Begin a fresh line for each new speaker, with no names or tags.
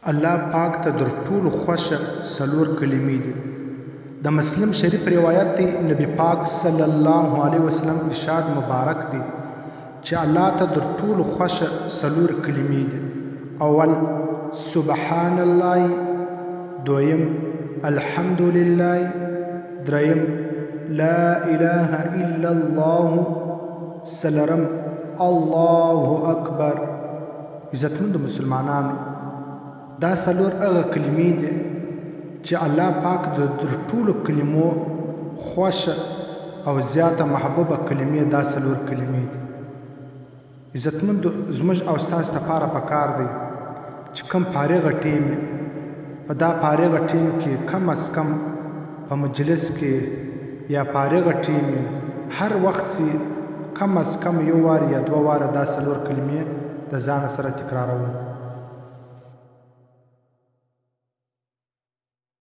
الله پاک ته در ټولو خوښه څلور کلمې دي. د مسلم شریف روایت دی، نبی پاک صلی الله علیه وسلم ارشاد مبارک دی چې الله ته در ټولو خوښه څلور کلمې دي. اول سبحان الله، دویم الحمدلله، دریم لا اله الا الله، څلورم الله اکبر. عزتمند مسلمانانو، دا څلور هغه کلمې دي چې الله پاک د ټولو کلمو خوښه او زیاته محبوبه کلمې دا څلور کلمې دي. عزتمند زموږ او ستاسو لپاره پکار دی چې کم فارغه ټیم په دا فارغه ټیم کې کم از کم په مجلس کې یا فارغه ټیم هر وخت کم از کم یو وار یا دوه واره دا څلور کلمې د ځان سره تکرارول.